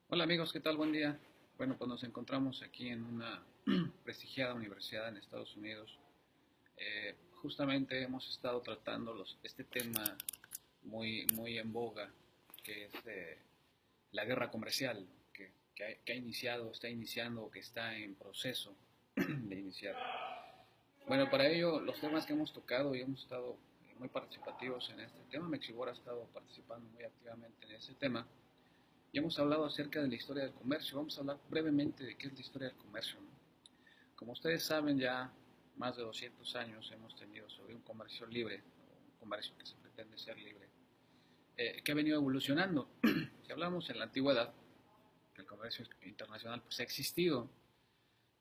Hola amigos, ¿qué tal? Buen día. Bueno, pues nos encontramos aquí en una prestigiada universidad en Estados Unidos. Justamente hemos estado tratando este tema muy en boga, que es la guerra comercial, ¿no? que ha iniciado, está iniciando o que está en proceso de iniciar. Bueno, para ello, los temas que hemos tocado y hemos estado muy participativos en este tema, Mexibor ha estado participando muy activamente en ese tema. Ya hemos hablado acerca de la historia del comercio. Vamos a hablar brevemente de qué es la historia del comercio, ¿no? Como ustedes saben, ya más de 200 años hemos tenido sobre un comercio libre, un comercio que se pretende ser libre, que ha venido evolucionando. Si hablamos en la antigüedad, el comercio internacional pues ha existido.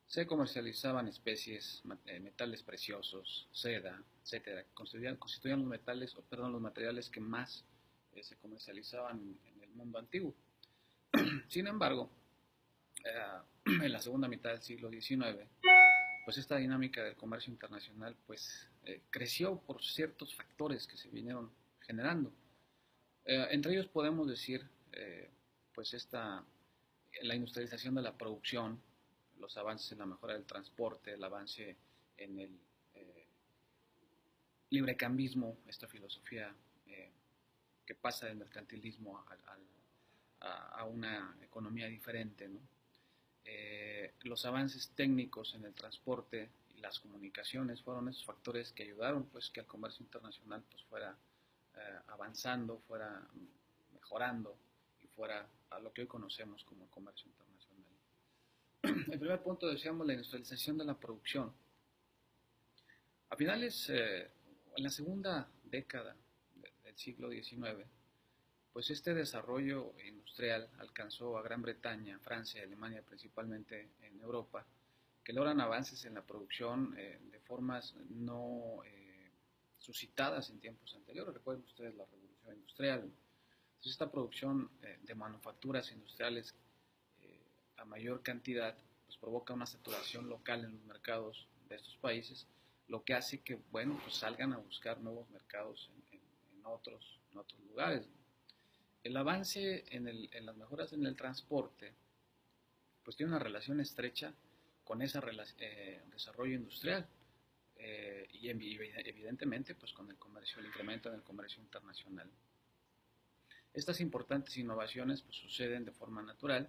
Se comercializaban especies, metales preciosos, seda, etcétera, que constituían los metales, perdón, los materiales que más se comercializaban en el mundo antiguo. Sin embargo, en la segunda mitad del siglo XIX, pues esta dinámica del comercio internacional pues creció por ciertos factores que se vinieron generando. Entre ellos podemos decir pues la industrialización de la producción, los avances en la mejora del transporte, el avance en el eh, librecambismo, esta filosofía eh, que pasa del mercantilismo a una economía diferente, ¿no? Los avances técnicos en el transporte y las comunicaciones fueron esos factores que ayudaron pues que el comercio internacional pues fuera avanzando, fuera mejorando y fuera a lo que hoy conocemos como el comercio internacional. El primer punto decíamos la industrialización de la producción. A finales, en la segunda década del siglo XIX, pues este desarrollo industrial alcanzó a Gran Bretaña, Francia y Alemania, principalmente en Europa, que logran avances en la producción de formas no suscitadas en tiempos anteriores. Recuerden ustedes la revolución industrial. Entonces esta producción de manufacturas industriales a mayor cantidad pues provoca una saturación local en los mercados de estos países, lo que hace que bueno pues salgan a buscar nuevos mercados en otros lugares. El avance en las mejoras en el transporte pues tiene una relación estrecha con ese desarrollo industrial y evidentemente pues con el comercio, el incremento en el comercio internacional. Estas importantes innovaciones pues suceden de forma natural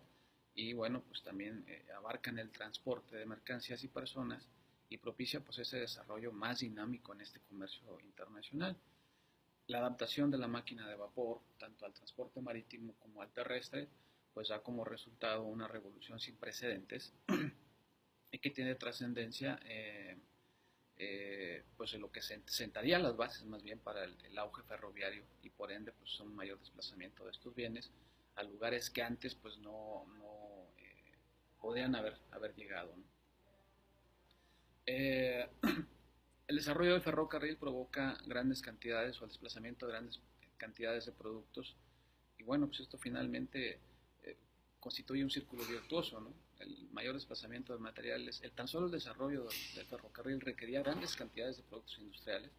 y bueno pues también abarcan el transporte de mercancías y personas y propicia pues ese desarrollo más dinámico en este comercio internacional. La adaptación de la máquina de vapor, tanto al transporte marítimo como al terrestre, pues da como resultado una revolución sin precedentes y que tiene trascendencia pues en lo que sentaría las bases más bien para el auge ferroviario y por ende pues un mayor desplazamiento de estos bienes a lugares que antes pues no podrían haber llegado, ¿no? Eh, el desarrollo del ferrocarril provoca grandes cantidades o el desplazamiento de grandes cantidades de productos y bueno, pues esto finalmente eh, constituye un círculo virtuoso, ¿no? El mayor desplazamiento de materiales, tan solo el desarrollo del ferrocarril requería grandes cantidades de productos industriales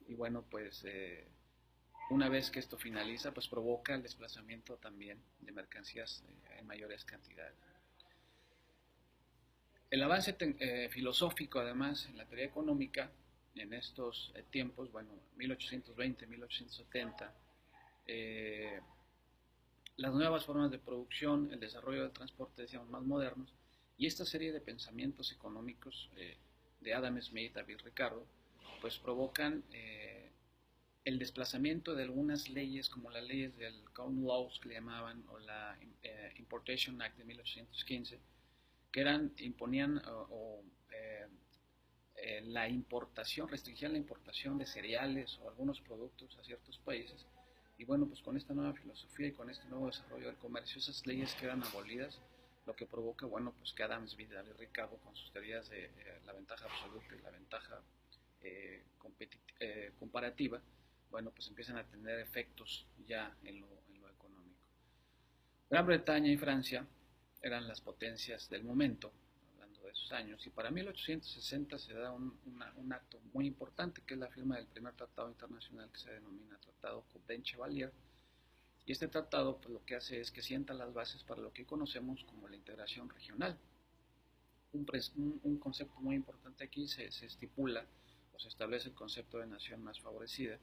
y bueno, pues una vez que esto finaliza, pues provoca el desplazamiento también de mercancías en mayores cantidades. El avance filosófico, además, en la teoría económica, en estos tiempos, bueno, 1820, 1870, eh, las nuevas formas de producción, el desarrollo del transporte, decíamos, más modernos, y esta serie de pensamientos económicos de Adam Smith, David Ricardo, pues provocan el desplazamiento de algunas leyes, como las leyes del Common Laws que le llamaban, o la Importation Act de 1815, que imponían la importación, restringían la importación de cereales o algunos productos a ciertos países. Y bueno, pues con esta nueva filosofía y con este nuevo desarrollo del comercio, esas leyes quedan abolidas, lo que provoca, bueno, pues que Adam Smith y Ricardo, con sus teorías de la ventaja absoluta y la ventaja comparativa, bueno, pues empiezan a tener efectos ya en lo económico. Gran Bretaña y Francia eran las potencias del momento, hablando de esos años, y para 1860 se da un acto muy importante, que es la firma del primer tratado internacional que se denomina Tratado Coudet-Chevalier, Y este tratado pues, lo que hace es que sienta las bases para lo que conocemos como la integración regional. Un concepto muy importante aquí se estipula o se establece el concepto de nación más favorecida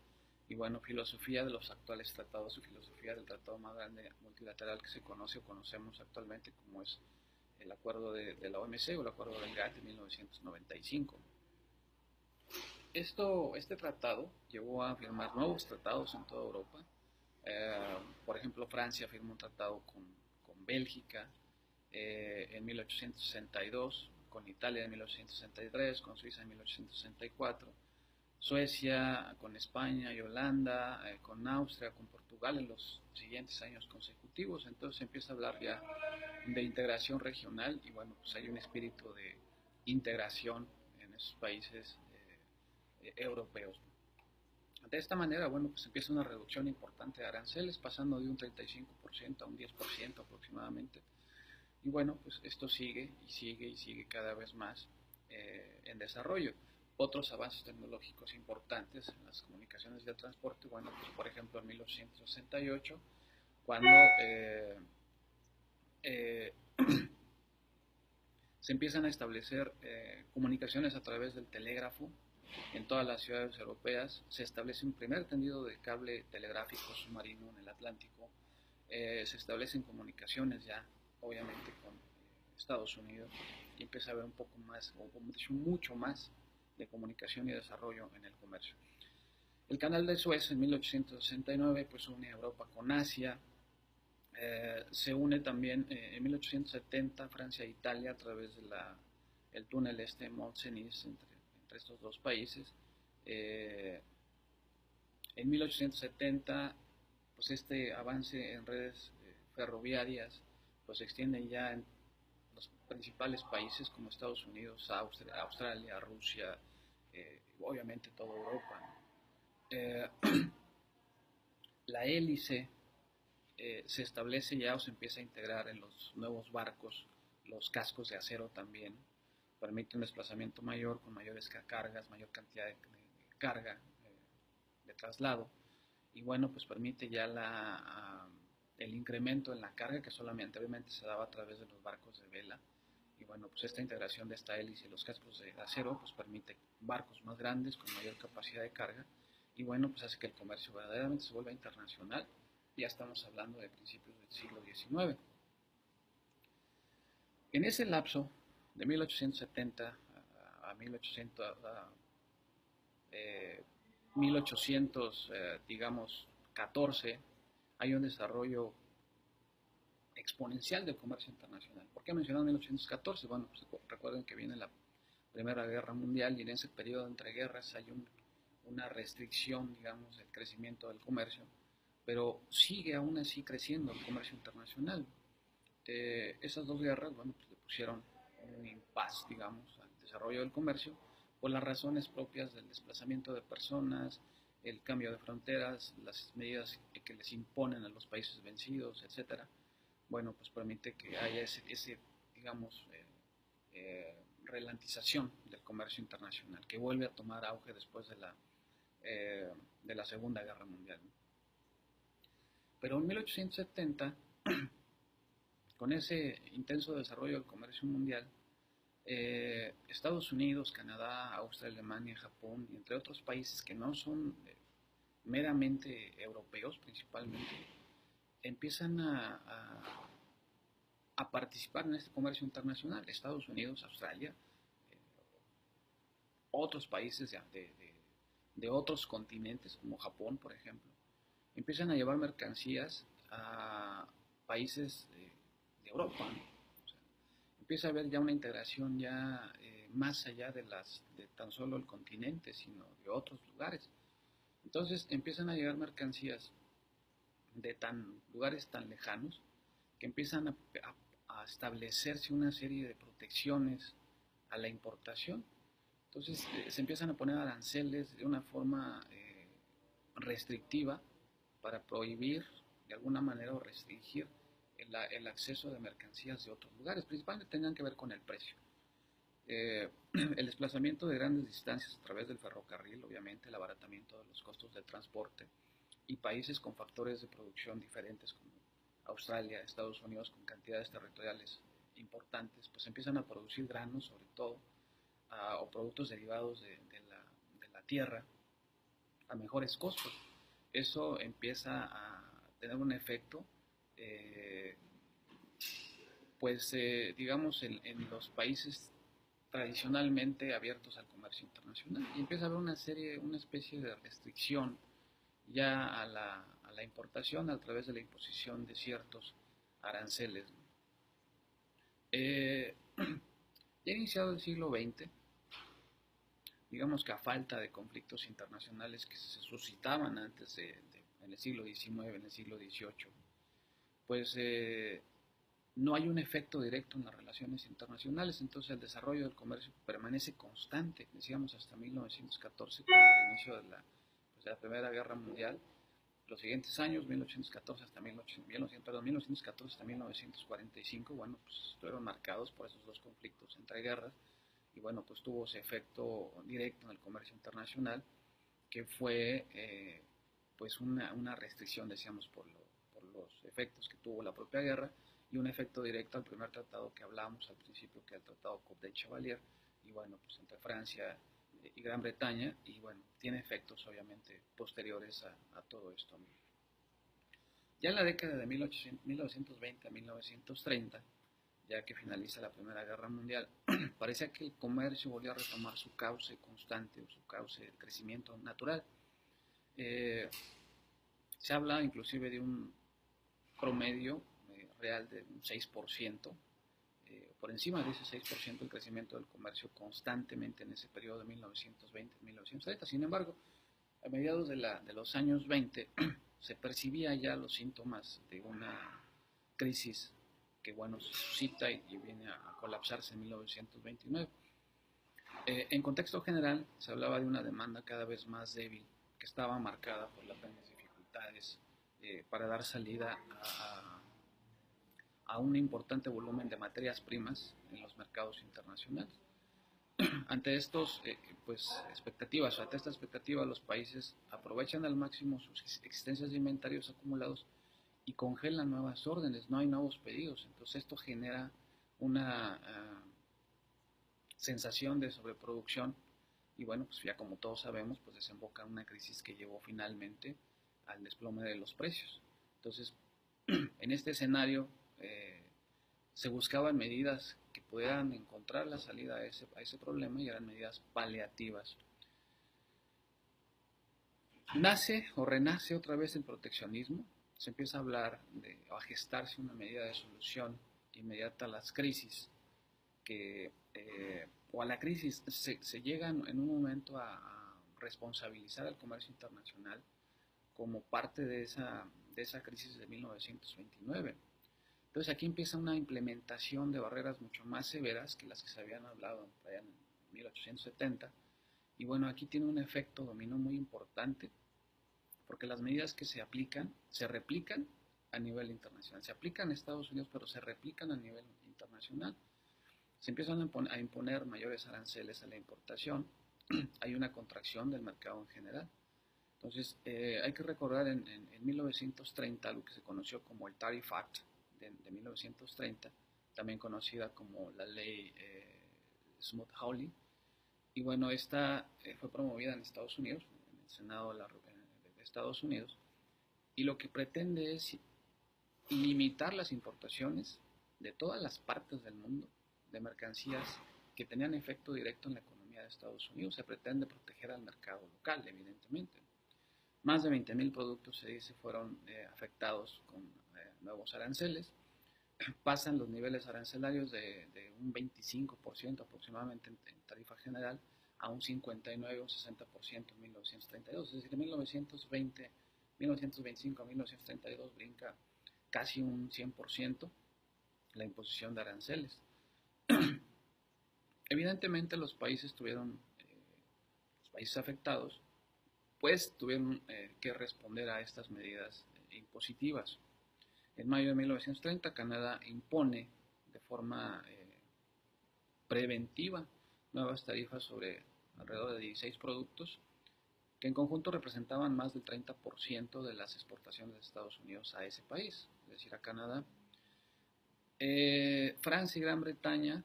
y bueno, filosofía de los actuales tratados y filosofía del tratado más grande multilateral que se conoce o conocemos actualmente como es el acuerdo de la OMC o el acuerdo del GATT de 1995. Este tratado llevó a firmar nuevos tratados en toda Europa. Por ejemplo, Francia firmó un tratado con Bélgica en 1862, con Italia en 1863, con Suiza en 1864, Suecia con España y Holanda, con Austria, con Portugal en los siguientes años consecutivos. Entonces se empieza a hablar ya de integración regional y bueno, pues hay un espíritu de integración en esos países europeos. De esta manera, bueno, pues empieza una reducción importante de aranceles, pasando de un 35% a un 10% aproximadamente. Y bueno, pues esto sigue y sigue y sigue cada vez más en desarrollo. Otros avances tecnológicos importantes en las comunicaciones y el transporte, bueno, pues por ejemplo en 1868, cuando eh, se empiezan a establecer comunicaciones a través del telégrafo en todas las ciudades europeas, se establece un primer tendido de cable telegráfico submarino en el Atlántico, se establecen comunicaciones ya, obviamente, con Estados Unidos, y empieza a haber un poco más, o mucho más, de comunicación y desarrollo en el comercio. El canal de Suez en 1869 pues une a Europa con Asia, se une también en 1870 Francia e Italia a través del túnel Mont-Cenis entre estos dos países. En 1870 pues este avance en redes ferroviarias pues se extiende ya en los principales países como Estados Unidos, Australia, Rusia, obviamente toda Europa. Eh, la hélice se establece ya o se empieza a integrar en los nuevos barcos, los cascos de acero también, permite un desplazamiento mayor con mayores cargas, mayor cantidad de carga, de traslado, y bueno, pues permite ya el incremento en la carga que solamente anteriormente se daba a través de los barcos de vela, y bueno, pues esta integración de esta hélice y los cascos de acero pues permite barcos más grandes con mayor capacidad de carga, y bueno, pues hace que el comercio verdaderamente se vuelva internacional. Ya estamos hablando de principios del siglo XIX. En ese lapso, de 1870 a 1800, digamos, 14, hay un desarrollo exponencial del comercio internacional. ¿Por qué mencionar 1814? Bueno, pues recuerden que viene la Primera Guerra Mundial y en ese periodo entre guerras hay una restricción, digamos, del crecimiento del comercio, pero sigue aún así creciendo el comercio internacional. Esas dos guerras, bueno, pues le pusieron un impas, digamos, al desarrollo del comercio por las razones propias del desplazamiento de personas, el cambio de fronteras, las medidas que les imponen a los países vencidos, etcétera. Bueno, pues permite que haya ese digamos, ralentización del comercio internacional, que vuelve a tomar auge después de la Segunda Guerra Mundial. Pero en 1870, con ese intenso desarrollo del comercio mundial, Estados Unidos, Canadá, Austria, Alemania, Japón, y entre otros países que no son meramente europeos principalmente, empiezan a participar en este comercio internacional. Estados Unidos, Australia, otros países de otros continentes, como Japón, por ejemplo, empiezan a llevar mercancías a países de Europa, ¿no? O sea, empieza a haber ya una integración ya más allá de tan solo el continente, sino de otros lugares. Entonces empiezan a llegar mercancías de lugares tan lejanos que empiezan a establecerse una serie de protecciones a la importación. Entonces se empiezan a poner aranceles de una forma restrictiva para prohibir de alguna manera o restringir el acceso de mercancías de otros lugares, principalmente tengan que ver con el precio. El desplazamiento de grandes distancias a través del ferrocarril, obviamente, el abaratamiento de los costos del transporte, y países con factores de producción diferentes como Australia, Estados Unidos, con cantidades territoriales importantes, pues empiezan a producir granos sobre todo, o productos derivados de la tierra a mejores costos. Eso empieza a tener un efecto, eh, digamos, en los países tradicionalmente abiertos al comercio internacional y empieza a haber una especie de restricción ya a la importación a través de la imposición de ciertos aranceles. Ya iniciado el siglo XX, digamos que a falta de conflictos internacionales que se suscitaban antes en el siglo XIX, en el siglo XVIII, pues no hay un efecto directo en las relaciones internacionales, entonces el desarrollo del comercio permanece constante, decíamos hasta 1914, con el inicio pues, de la Primera Guerra Mundial. Los siguientes años, 1814 hasta 1914 hasta 1945, bueno, pues estuvieron marcados por esos dos conflictos entre guerras y bueno, pues tuvo ese efecto directo en el comercio internacional que fue pues una restricción, decíamos, por los efectos que tuvo la propia guerra y un efecto directo al primer tratado que hablábamos al principio, que es el Tratado de Chevalier, y bueno, pues entre Francia y Gran Bretaña, y bueno, tiene efectos obviamente posteriores a todo esto. Ya en la década de 1920 a 1930, ya que finaliza la Primera Guerra Mundial, parecía que el comercio volvió a retomar su cauce constante o su cauce de crecimiento natural. Se habla inclusive de un promedio real de un 6%, por encima de ese 6% el crecimiento del comercio constantemente en ese periodo de 1920-1930. Sin embargo, a mediados de los años 20 se percibía ya los síntomas de una crisis que bueno, se suscita y viene a colapsarse en 1929. En contexto general, se hablaba de una demanda cada vez más débil, que estaba marcada por las grandes dificultades para dar salida a un importante volumen de materias primas en los mercados internacionales. Ante estos, pues, expectativas, ante esta expectativa, los países aprovechan al máximo sus existencias de inventarios acumulados y congelan nuevas órdenes, no hay nuevos pedidos. Entonces esto genera una sensación de sobreproducción y bueno, pues ya como todos sabemos, pues desemboca en una crisis que llevó finalmente al desplome de los precios. Entonces, en este escenario se buscaban medidas que pudieran encontrar la salida a ese problema y eran medidas paliativas. Nace o renace otra vez el proteccionismo, se empieza a hablar a gestarse una medida de solución inmediata a las crisis, o a la crisis se llega en un momento a responsabilizar al comercio internacional como parte de esa crisis de 1929. Entonces aquí empieza una implementación de barreras mucho más severas que las que se habían hablado allá en 1870. Y bueno, aquí tiene un efecto dominó muy importante porque las medidas que se aplican se replican a nivel internacional. Se aplican en Estados Unidos, pero se replican a nivel internacional. Se empiezan a imponer mayores aranceles a la importación. Hay una contracción del mercado en general. Entonces, hay que recordar en 1930 lo que se conoció como el Tariff Act de 1930, también conocida como la ley Smoot-Hawley. Y bueno, esta fue promovida en Estados Unidos, en el Senado de Estados Unidos, y lo que pretende es limitar las importaciones de todas las partes del mundo de mercancías que tenían efecto directo en la economía de Estados Unidos. Se pretende proteger al mercado local, evidentemente. Más de 20.000 productos, se dice, fueron afectados con nuevos aranceles. Pasan los niveles arancelarios de un 25% aproximadamente en tarifa general a un 59 o un 60% en 1932. Es decir, de 1925 a 1932 brinca casi un 100% la imposición de aranceles. Evidentemente los países afectados, pues tuvieron que responder a estas medidas impositivas. En mayo de 1930, Canadá impone de forma preventiva nuevas tarifas sobre alrededor de 16 productos que en conjunto representaban más del 30% de las exportaciones de Estados Unidos a ese país, es decir, a Canadá. Francia y Gran Bretaña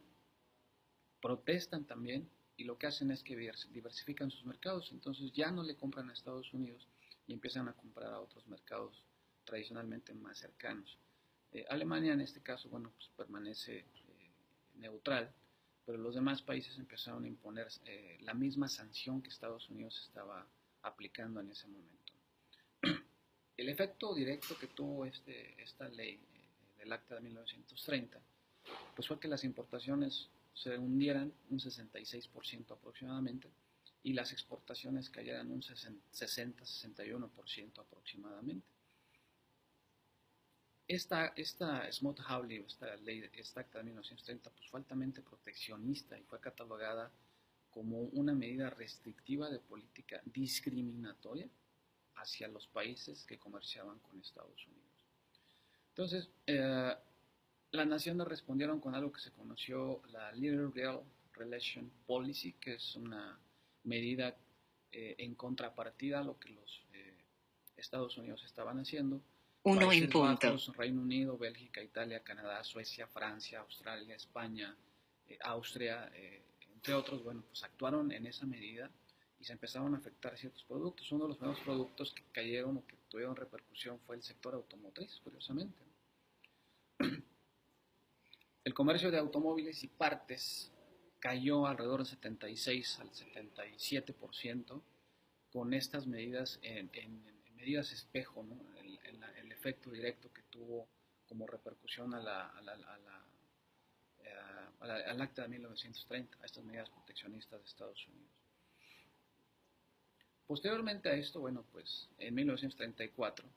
protestan también y lo que hacen es que diversifican sus mercados, entonces ya no le compran a Estados Unidos y empiezan a comprar a otros mercados tradicionalmente más cercanos. Alemania en este caso, bueno, pues permanece neutral, pero los demás países empezaron a imponer la misma sanción que Estados Unidos estaba aplicando en ese momento. El efecto directo que tuvo esta ley del Acta de 1930 pues fue que las importaciones se hundieran un 66% aproximadamente y las exportaciones cayeran un 60-61% aproximadamente. Esta Smoot-Hawley, esta ley, esta acta de 1930, pues fue altamente proteccionista y fue catalogada como una medida restrictiva de política discriminatoria hacia los países que comerciaban con Estados Unidos. Entonces, las naciones respondieron con algo que se conoció la Liberal Relation Policy, que es una medida en contrapartida a lo que los Estados Unidos estaban haciendo. Países Bajos, Reino Unido, Bélgica, Italia, Canadá, Suecia, Francia, Australia, España, Austria, entre otros, bueno, pues actuaron en esa medida y se empezaron a afectar ciertos productos. Uno de los primeros productos que cayeron o que tuvieron repercusión fue el sector automotriz, curiosamente. El comercio de automóviles y partes cayó alrededor del 76 al 77% con estas medidas en medidas espejo, ¿no? El efecto directo que tuvo como repercusión al acta de 1930, a estas medidas proteccionistas de Estados Unidos. Posteriormente a esto, bueno, pues en 1934,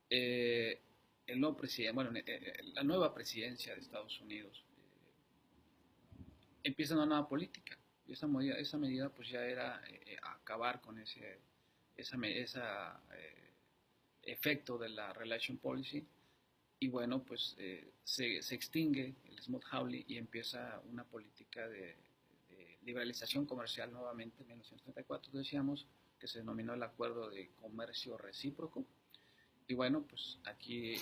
el nuevo presidente, bueno, la nueva presidencia de Estados Unidos empieza una nueva política. Y esa medida pues ya era acabar con ese efecto de la Relation Policy. Y bueno, pues se extingue el Smoot-Hawley y empieza una política de liberalización comercial nuevamente en 1934, decíamos, que se denominó el Acuerdo de Comercio Recíproco. Y bueno, pues aquí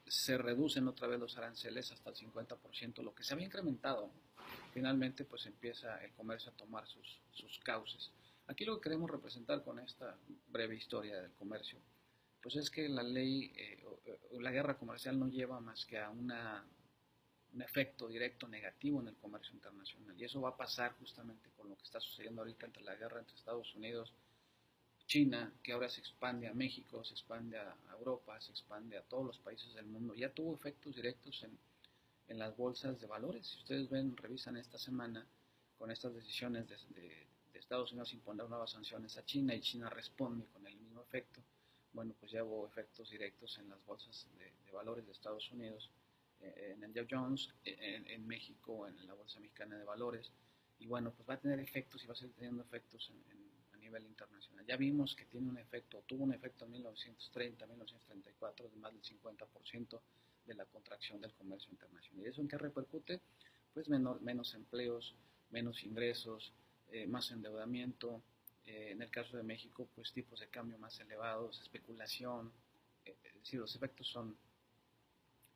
se reducen otra vez los aranceles hasta el 50%, lo que se había incrementado. Finalmente, pues empieza el comercio a tomar sus cauces. Aquí lo que queremos representar con esta breve historia del comercio, pues es que la ley o la guerra comercial no lleva más que a un efecto directo negativo en el comercio internacional. Y eso va a pasar justamente con lo que está sucediendo ahorita entre la guerra entre Estados Unidos China, que ahora se expande a México, se expande a Europa, se expande a todos los países del mundo, ya tuvo efectos directos en las bolsas de valores. Si ustedes revisan esta semana con estas decisiones de Estados Unidos imponer nuevas sanciones a China y China responde con el mismo efecto, bueno, pues ya hubo efectos directos en las bolsas de valores de Estados Unidos, en el Dow Jones, en México, en la Bolsa Mexicana de Valores, y bueno, pues va a tener efectos y va a seguir teniendo efectos a nivel internacional. Ya vimos que tiene un efecto, tuvo un efecto en 1930, 1934 de más del 50% de la contracción del comercio internacional. ¿Y eso en qué repercute? Pues menos empleos, menos ingresos, más endeudamiento, en el caso de México, pues tipos de cambio más elevados, especulación, es decir, los efectos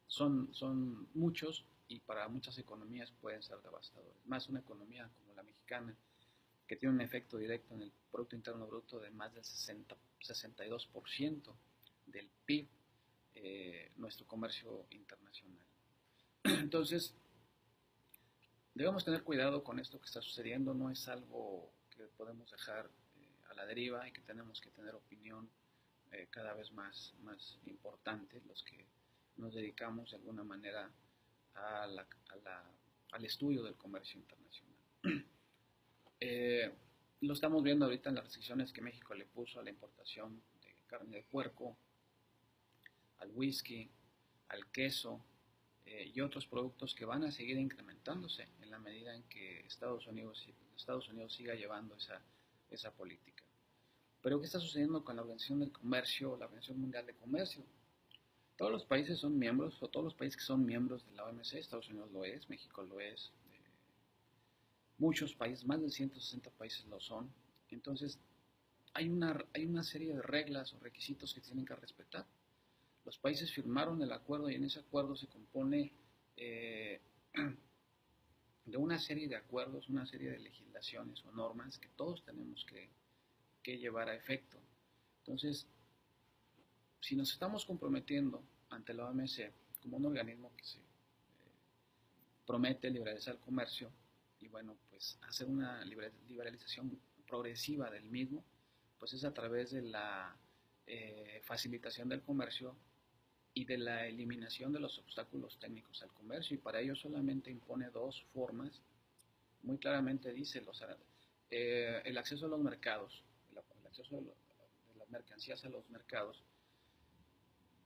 son muchos y para muchas economías pueden ser devastadores. Más una economía como la mexicana, que tiene un efecto directo en el Producto Interno Bruto de más del 62% del PIB, nuestro comercio internacional. Entonces, debemos tener cuidado con esto que está sucediendo, no es algo que podemos dejar a la deriva y que tenemos que tener opinión cada vez más importante, los que nos dedicamos de alguna manera al estudio del comercio internacional. Lo estamos viendo ahorita en las restricciones que México le puso a la importación de carne de puerco, al whisky, al queso y otros productos que van a seguir incrementándose en la medida en que Estados Unidos siga llevando esa política. Pero ¿qué está sucediendo con la Organización del Comercio, la Organización Mundial de Comercio? Todos los países son miembros, o todos los países que son miembros de la OMC, Estados Unidos lo es, México lo es, muchos países, más de 160 países lo son. Entonces, hay una serie de reglas o requisitos que tienen que respetar. Los países firmaron el acuerdo y en ese acuerdo se compone eh, de una serie de acuerdos, una serie de legislaciones o normas que todos tenemos que llevar a efecto. Entonces, si nos estamos comprometiendo ante la OMC como un organismo que se promete liberalizar el comercio y bueno, pues hacer una liberalización progresiva del mismo, pues es a través de la facilitación del comercio y de la eliminación de los obstáculos técnicos al comercio, y para ello solamente impone dos formas. Muy claramente dice el acceso a los mercados, el acceso de las mercancías a los mercados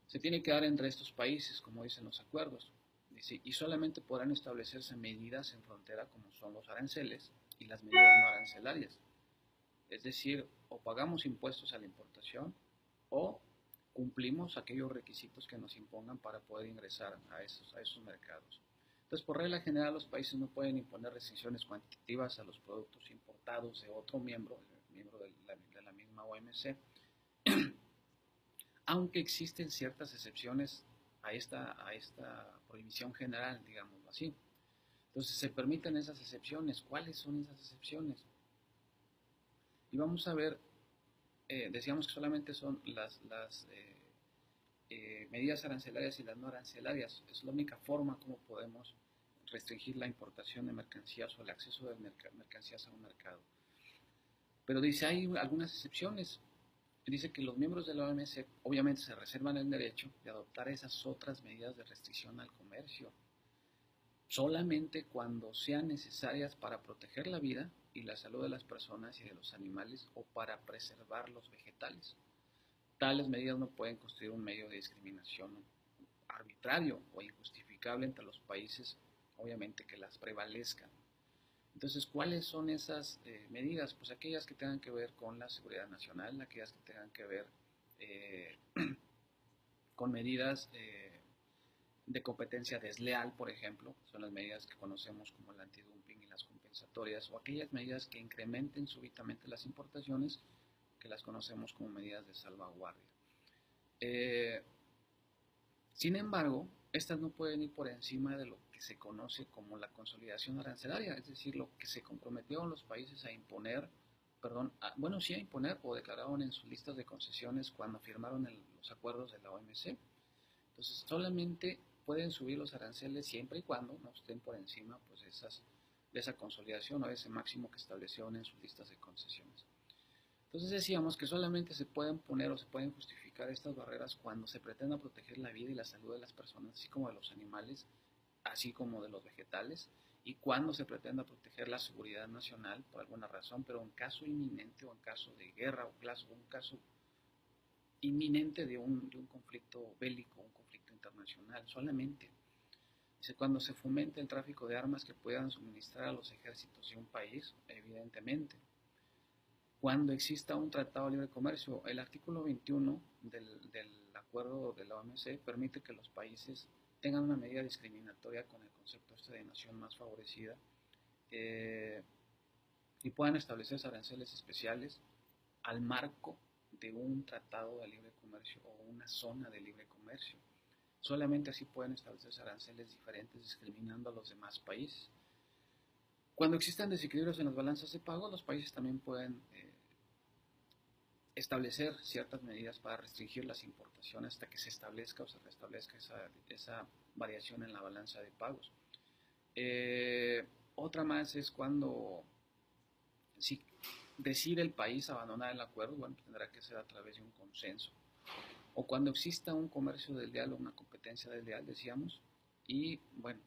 se tiene que dar entre estos países, como dicen los acuerdos. Dice, y solamente podrán establecerse medidas en frontera como son los aranceles y las medidas no arancelarias. Es decir, o pagamos impuestos a la importación o cumplimos aquellos requisitos que nos impongan para poder ingresar a esos mercados. Entonces, por regla general, los países no pueden imponer restricciones cuantitativas a los productos importados de otro miembro de la misma OMC, aunque existen ciertas excepciones a esta prohibición general, digámoslo así. Entonces, se permiten esas excepciones. ¿Cuáles son esas excepciones? Y vamos a ver, decíamos que solamente son las medidas arancelarias y las no arancelarias. Es la única forma como podemos restringir la importación de mercancías o el acceso de mercancías a un mercado. Pero dice, hay algunas excepciones. Dice que los miembros de la OMC obviamente se reservan el derecho de adoptar esas otras medidas de restricción al comercio, solamente cuando sean necesarias para proteger la vida y la salud de las personas y de los animales o para preservar los vegetales. Tales medidas no pueden constituir un medio de discriminación arbitrario o injustificable entre los países, obviamente que las prevalezcan. Entonces, ¿cuáles son esas medidas? Pues aquellas que tengan que ver con la seguridad nacional, aquellas que tengan que ver eh, con medidas de competencia desleal, por ejemplo, son las medidas que conocemos como el antidumping y las compensatorias, o aquellas medidas que incrementen súbitamente las importaciones, que las conocemos como medidas de salvaguardia. Eh, Sin embargo, estas no pueden ir por encima de lo que se conoce como la consolidación arancelaria, es decir, lo que se comprometieron los países a imponer, perdón, sí a imponer o declararon en sus listas de concesiones cuando firmaron los acuerdos de la OMC. Entonces, solamente pueden subir los aranceles siempre y cuando no estén por encima pues, de esa consolidación o de ese máximo que establecieron en sus listas de concesiones. Entonces decíamos que solamente se pueden poner o se pueden justificar estas barreras cuando se pretenda proteger la vida y la salud de las personas, así como de los animales, así como de los vegetales, y cuando se pretenda proteger la seguridad nacional por alguna razón, pero en caso inminente o en caso de guerra o un caso inminente de un conflicto bélico, un conflicto internacional, solamente. Dice, cuando se fomente el tráfico de armas que puedan suministrar a los ejércitos de un país, evidentemente cuando exista un tratado de libre comercio. El artículo 21 del acuerdo de la OMC permite que los países tengan una medida discriminatoria con el concepto de nación más favorecida y puedan establecer aranceles especiales al marco de un tratado de libre comercio o una zona de libre comercio. Solamente así pueden establecerse aranceles diferentes discriminando a los demás países. Cuando existan desequilibrios en las balanzas de pago, los países también pueden establecer ciertas medidas para restringir las importaciones hasta que se establezca o se restablezca esa variación en la balanza de pagos. Otra más es cuando, si decide el país abandonar el acuerdo, bueno, tendrá que ser a través de un consenso. O cuando exista un comercio desleal o una competencia desleal, decíamos, y bueno,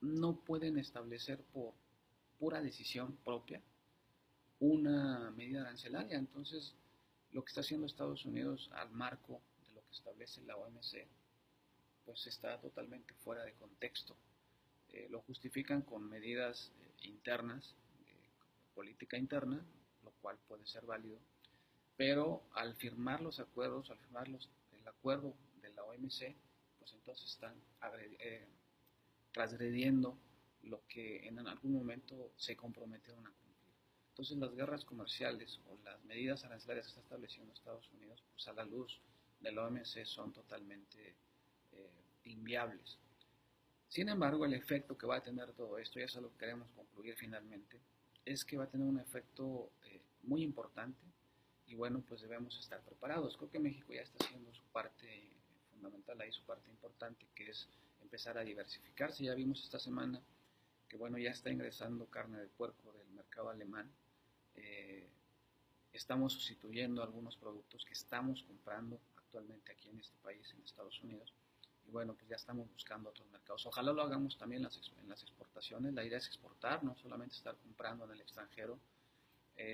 no pueden establecer por pura decisión propia una medida arancelaria. Entonces, lo que está haciendo Estados Unidos al marco de lo que establece la OMC, pues está totalmente fuera de contexto. Lo justifican con medidas internas, política interna, lo cual puede ser válido, pero al firmar los acuerdos, el acuerdo de la OMC, pues entonces están transgrediendo lo que en algún momento se comprometieron a cumplir. Entonces las guerras comerciales o las medidas arancelarias que está estableciendo Estados Unidos, pues a la luz del OMC son totalmente inviables. Sin embargo, el efecto que va a tener todo esto, y eso es lo que queremos concluir finalmente, es que va a tener un efecto muy importante y bueno, pues debemos estar preparados. Creo que México ya está haciendo su parte fundamental ahí, su parte importante, que es empezar a diversificarse. Ya vimos esta semana que bueno, ya está ingresando carne de puerco del mercado alemán. Eh, Estamos sustituyendo algunos productos que estamos comprando actualmente aquí en este país, en Estados Unidos. Y bueno, pues ya estamos buscando otros mercados. Ojalá lo hagamos también en las exportaciones. La idea es exportar, no solamente estar comprando en el extranjero.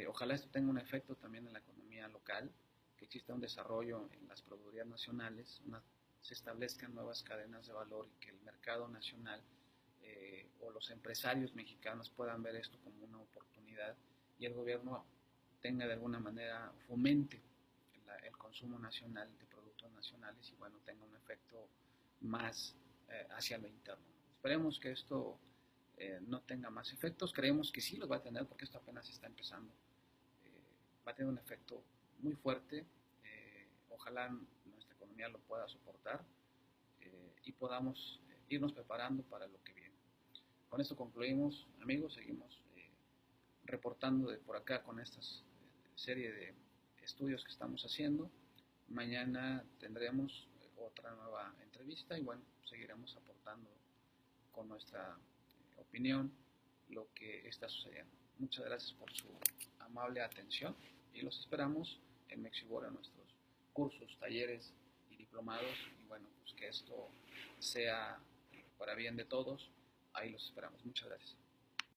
Ojalá esto tenga un efecto también en la economía local, que exista un desarrollo en las proveedorías nacionales, se establezcan nuevas cadenas de valor y que el mercado nacional o los empresarios mexicanos puedan ver esto como una oportunidad y el gobierno tenga de alguna manera, fomente el consumo nacional de productos nacionales y bueno, tenga un efecto más hacia lo interno. Esperemos que esto no tenga más efectos, creemos que sí los va a tener porque esto apenas está empezando. Va a tener un efecto muy fuerte, ojalá nuestra economía lo pueda soportar y podamos irnos preparando para lo que viene. Con esto concluimos, amigos, seguimos reportando de por acá con esta serie de estudios que estamos haciendo. Mañana tendremos otra nueva entrevista y bueno, seguiremos aportando con nuestra opinión lo que está sucediendo. Muchas gracias por su amable atención y los esperamos en Mexibor en nuestros cursos, talleres y diplomados y bueno, pues que esto sea para bien de todos. Ahí los esperamos. Muchas gracias.